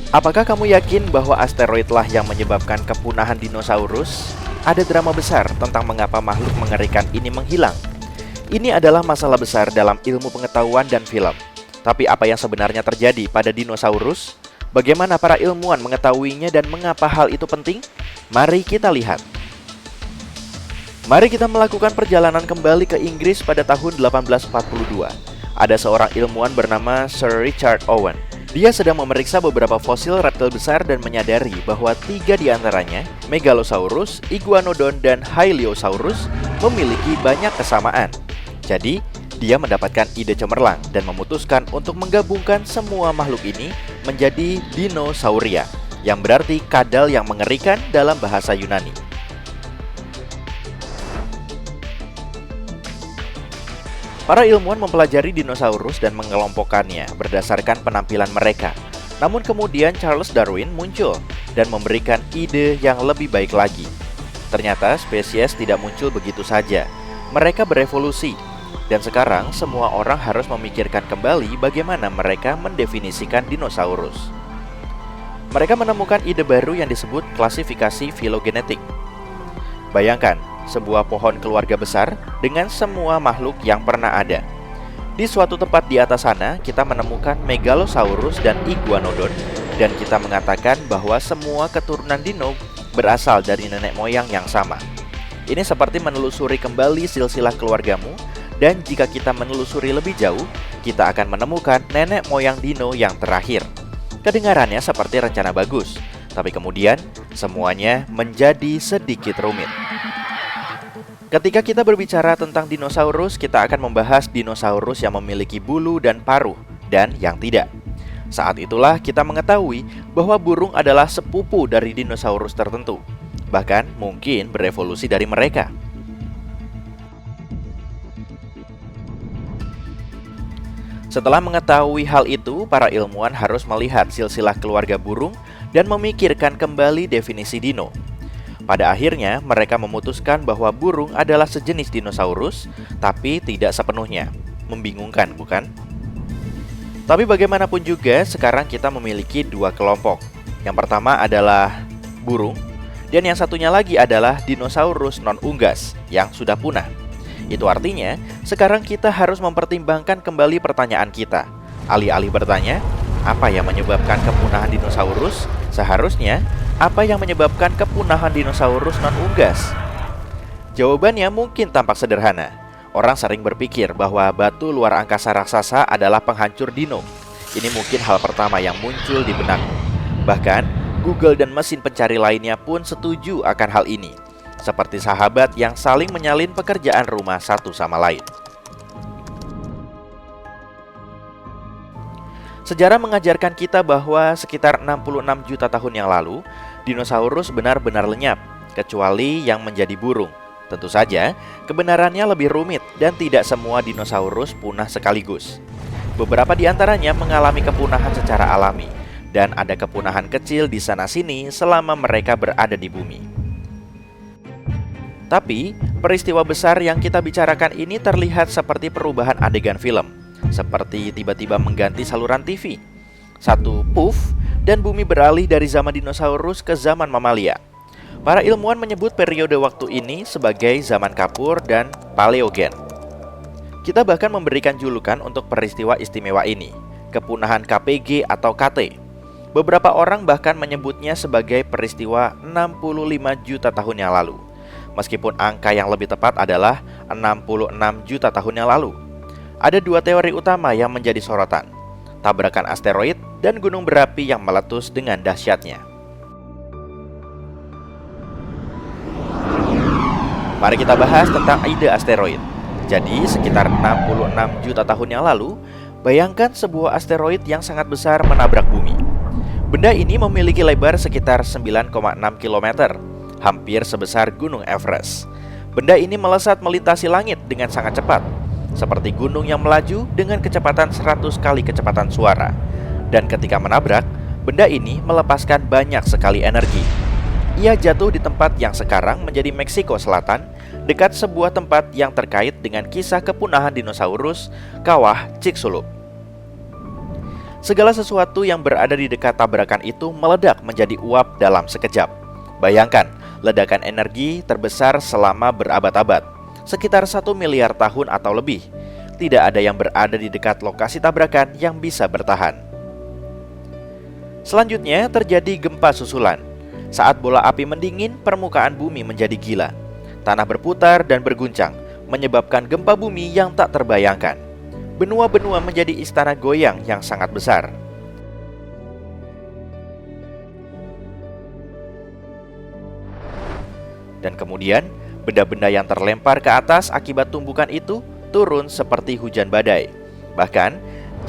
Apakah kamu yakin bahwa asteroidlah yang menyebabkan kepunahan dinosaurus? Ada drama besar tentang mengapa makhluk mengerikan ini menghilang. Ini adalah masalah besar dalam ilmu pengetahuan dan film. Tapi apa yang sebenarnya terjadi pada dinosaurus? Bagaimana para ilmuwan mengetahuinya dan mengapa hal itu penting? Mari kita lihat. Mari kita melakukan perjalanan kembali ke Inggris pada tahun 1842. Ada seorang ilmuwan bernama Sir Richard Owen. Dia sedang memeriksa beberapa fosil reptil besar dan menyadari bahwa 3 di antaranya, Megalosaurus, Iguanodon, dan Hylaeosaurus, memiliki banyak kesamaan. Jadi, dia mendapatkan ide cemerlang dan memutuskan untuk menggabungkan semua makhluk ini menjadi Dinosauria, yang berarti kadal yang mengerikan dalam bahasa Yunani. Para ilmuwan mempelajari dinosaurus dan mengelompokkannya berdasarkan penampilan mereka. Namun kemudian Charles Darwin muncul dan memberikan ide yang lebih baik lagi. Ternyata spesies tidak muncul begitu saja. Mereka berevolusi. Dan sekarang semua orang harus memikirkan kembali bagaimana mereka mendefinisikan dinosaurus. Mereka menemukan ide baru yang disebut klasifikasi filogenetik. Bayangkan, sebuah pohon keluarga besar dengan semua makhluk yang pernah ada. Di suatu tempat di atas sana, kita menemukan Megalosaurus dan Iguanodon, dan kita mengatakan bahwa semua keturunan dino berasal dari nenek moyang yang sama. Ini seperti menelusuri kembali silsilah keluargamu, dan jika kita menelusuri lebih jauh, kita akan menemukan nenek moyang dino yang terakhir. Kedengarannya seperti rencana bagus, tapi kemudian semuanya menjadi sedikit rumit. Ketika kita berbicara tentang dinosaurus, kita akan membahas dinosaurus yang memiliki bulu dan paruh, dan yang tidak. Saat itulah kita mengetahui bahwa burung adalah sepupu dari dinosaurus tertentu, bahkan mungkin berevolusi dari mereka. Setelah mengetahui hal itu, para ilmuwan harus melihat silsilah keluarga burung dan memikirkan kembali definisi dino. Pada akhirnya, mereka memutuskan bahwa burung adalah sejenis dinosaurus, tapi tidak sepenuhnya. Membingungkan, bukan? Tapi bagaimanapun juga, sekarang kita memiliki 2 kelompok. Yang pertama adalah burung, dan yang satunya lagi adalah dinosaurus non-unggas yang sudah punah. Itu artinya, sekarang kita harus mempertimbangkan kembali pertanyaan kita. Alih-alih bertanya, apa yang menyebabkan kepunahan dinosaurus? Seharusnya, apa yang menyebabkan kepunahan dinosaurus non-unggas? Jawabannya mungkin tampak sederhana. Orang sering berpikir bahwa batu luar angkasa raksasa adalah penghancur dino. Ini mungkin hal pertama yang muncul di benakmu. Bahkan, Google dan mesin pencari lainnya pun setuju akan hal ini. Seperti sahabat yang saling menyalin pekerjaan rumah satu sama lain. Sejarah mengajarkan kita bahwa sekitar 66 juta tahun yang lalu, dinosaurus benar-benar lenyap, kecuali yang menjadi burung. Tentu saja, kebenarannya lebih rumit dan tidak semua dinosaurus punah sekaligus. Beberapa di antaranya mengalami kepunahan secara alami, dan ada kepunahan kecil di sana-sini selama mereka berada di bumi. Tapi, peristiwa besar yang kita bicarakan ini terlihat seperti perubahan adegan film. Seperti tiba-tiba mengganti saluran TV. Satu puff, dan bumi beralih dari zaman dinosaurus ke zaman mamalia. Para ilmuwan menyebut periode waktu ini sebagai zaman kapur dan paleogen. Kita bahkan memberikan julukan untuk peristiwa istimewa ini, kepunahan KPG atau KT. Beberapa orang bahkan menyebutnya sebagai peristiwa 65 juta tahun yang lalu. Meskipun angka yang lebih tepat adalah 66 juta tahun yang lalu. Ada 2 teori utama yang menjadi sorotan, tabrakan asteroid dan gunung berapi yang meletus dengan dahsyatnya. Mari kita bahas tentang ide asteroid. Jadi sekitar 66 juta tahun yang lalu, bayangkan sebuah asteroid yang sangat besar menabrak bumi. Benda ini memiliki lebar sekitar 9,6 km, hampir sebesar gunung Everest. Benda ini melesat melintasi langit dengan sangat cepat, seperti gunung yang melaju dengan kecepatan 100 kali kecepatan suara. Dan ketika menabrak, benda ini melepaskan banyak sekali energi. Ia jatuh di tempat yang sekarang menjadi Meksiko Selatan, dekat sebuah tempat yang terkait dengan kisah kepunahan dinosaurus, Kawah Chicxulub. Segala sesuatu yang berada di dekat tabrakan itu meledak menjadi uap dalam sekejap. Bayangkan, ledakan energi terbesar selama berabad-abad, sekitar 1 miliar tahun atau lebih. Tidak ada yang berada di dekat lokasi tabrakan yang bisa bertahan. Selanjutnya terjadi gempa susulan. Saat bola api mendingin, permukaan bumi menjadi gila. Tanah berputar dan berguncang, menyebabkan gempa bumi yang tak terbayangkan. Benua-benua menjadi istana goyang yang sangat besar. Dan kemudian, benda-benda yang terlempar ke atas akibat tumbukan itu turun seperti hujan badai. Bahkan,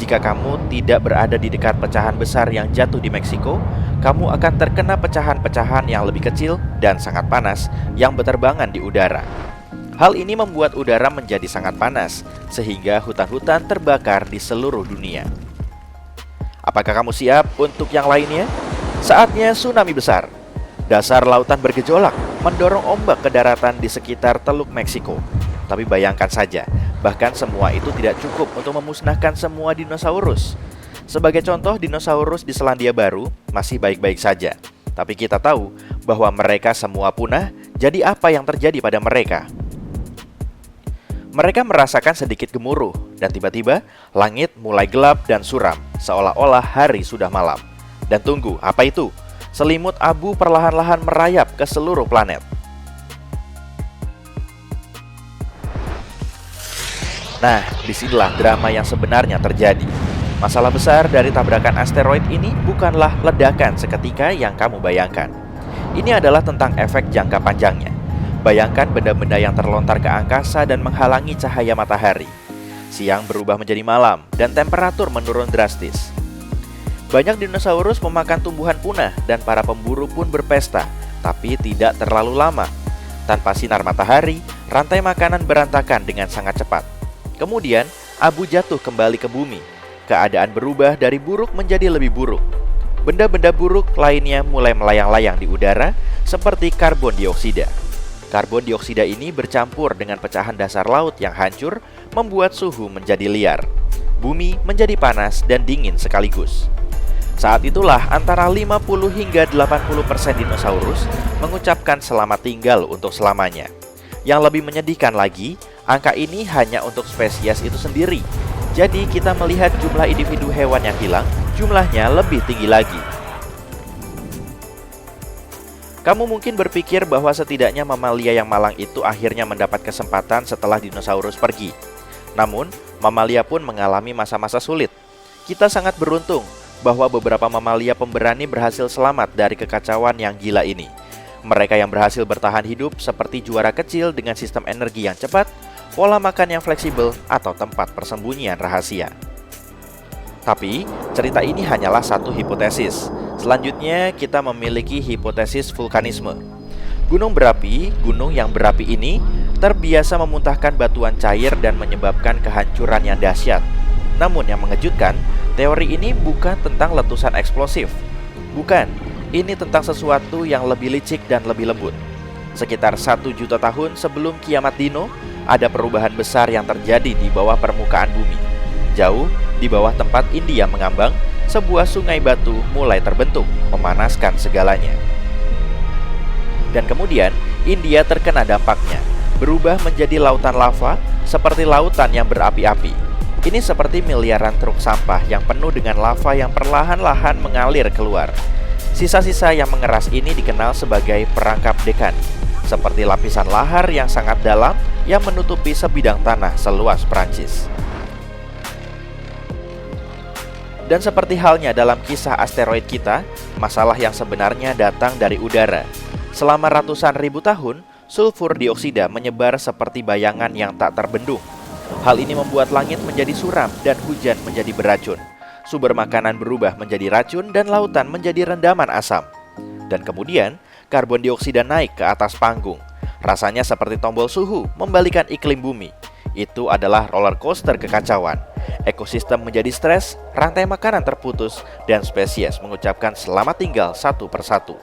jika kamu tidak berada di dekat pecahan besar yang jatuh di Meksiko, kamu akan terkena pecahan-pecahan yang lebih kecil dan sangat panas yang berterbangan di udara. Hal ini membuat udara menjadi sangat panas, sehingga hutan-hutan terbakar di seluruh dunia. Apakah kamu siap untuk yang lainnya? Saatnya tsunami besar. Dasar lautan bergejolak, mendorong ombak ke daratan di sekitar Teluk Meksiko. Tapi bayangkan saja, bahkan semua itu tidak cukup untuk memusnahkan semua dinosaurus. Sebagai contoh, dinosaurus di Selandia Baru masih baik-baik saja. Tapi kita tahu bahwa mereka semua punah, jadi apa yang terjadi pada mereka? Mereka merasakan sedikit gemuruh, dan tiba-tiba langit mulai gelap dan suram, seolah-olah hari sudah malam. Dan tunggu, apa itu? Selimut abu perlahan-lahan merayap ke seluruh planet. Nah, disinilah drama yang sebenarnya terjadi. Masalah besar dari tabrakan asteroid ini bukanlah ledakan seketika yang kamu bayangkan. Ini adalah tentang efek jangka panjangnya. Bayangkan benda-benda yang terlontar ke angkasa dan menghalangi cahaya matahari. Siang berubah menjadi malam dan temperatur menurun drastis. Banyak dinosaurus memakan tumbuhan punah dan para pemburu pun berpesta, tapi tidak terlalu lama. Tanpa sinar matahari, rantai makanan berantakan dengan sangat cepat. Kemudian, abu jatuh kembali ke bumi. Keadaan berubah dari buruk menjadi lebih buruk. Benda-benda buruk lainnya mulai melayang-layang di udara seperti karbon dioksida. Karbon dioksida ini bercampur dengan pecahan dasar laut yang hancur, membuat suhu menjadi liar. Bumi menjadi panas dan dingin sekaligus. Saat itulah antara 50 hingga 80% dinosaurus mengucapkan selamat tinggal untuk selamanya. Yang lebih menyedihkan lagi, angka ini hanya untuk spesies itu sendiri. Jadi kita melihat jumlah individu hewan yang hilang, jumlahnya lebih tinggi lagi. Kamu mungkin berpikir bahwa setidaknya mamalia yang malang itu akhirnya mendapat kesempatan setelah dinosaurus pergi. Namun, mamalia pun mengalami masa-masa sulit. Kita sangat beruntung bahwa beberapa mamalia pemberani berhasil selamat dari kekacauan yang gila ini. Mereka yang berhasil bertahan hidup seperti juara kecil dengan sistem energi yang cepat, pola makan yang fleksibel, atau tempat persembunyian rahasia. Tapi, cerita ini hanyalah satu hipotesis. Selanjutnya, kita memiliki hipotesis vulkanisme. Gunung berapi, gunung yang berapi ini terbiasa memuntahkan batuan cair dan menyebabkan kehancuran yang dahsyat. Namun yang mengejutkan, teori ini bukan tentang letusan eksplosif. Bukan, ini tentang sesuatu yang lebih licik dan lebih lembut. Sekitar 1 juta tahun sebelum kiamat dino, ada perubahan besar yang terjadi di bawah permukaan bumi. Jauh di bawah tempat India mengambang, sebuah sungai batu mulai terbentuk, memanaskan segalanya. Dan kemudian, India terkena dampaknya, berubah menjadi lautan lava seperti lautan yang berapi-api. Ini seperti miliaran truk sampah yang penuh dengan lava yang perlahan-lahan mengalir keluar. Sisa-sisa yang mengeras ini dikenal sebagai perangkap Dekan, seperti lapisan lahar yang sangat dalam yang menutupi sebidang tanah seluas Perancis. Dan seperti halnya dalam kisah asteroid kita, masalah yang sebenarnya datang dari udara. Selama ratusan ribu tahun, sulfur dioksida menyebar seperti bayangan yang tak terbendung. Hal ini membuat langit menjadi suram dan hujan menjadi beracun. Sumber makanan berubah menjadi racun dan lautan menjadi rendaman asam. Dan kemudian, karbon dioksida naik ke atas panggung. Rasanya seperti tombol suhu membalikan iklim bumi. Itu adalah roller coaster kekacauan. Ekosistem menjadi stres, rantai makanan terputus, dan spesies mengucapkan selamat tinggal satu persatu.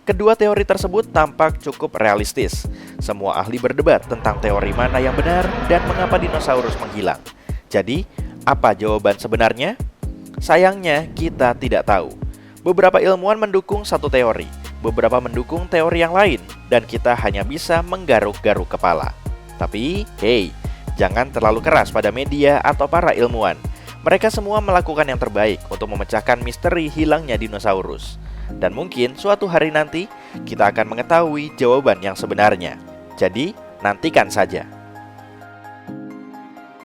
Kedua teori tersebut tampak cukup realistis. Semua ahli berdebat tentang teori mana yang benar dan mengapa dinosaurus menghilang. Jadi, Apa jawaban sebenarnya? Sayangnya, kita tidak tahu. Beberapa ilmuwan mendukung satu teori, beberapa mendukung teori yang lain, dan kita hanya bisa menggaruk-garuk kepala. Tapi, hey, jangan terlalu keras pada media atau para ilmuwan. Mereka semua melakukan yang terbaik untuk memecahkan misteri hilangnya dinosaurus. Dan mungkin suatu hari nanti, kita akan mengetahui jawaban yang sebenarnya. Jadi, nantikan saja.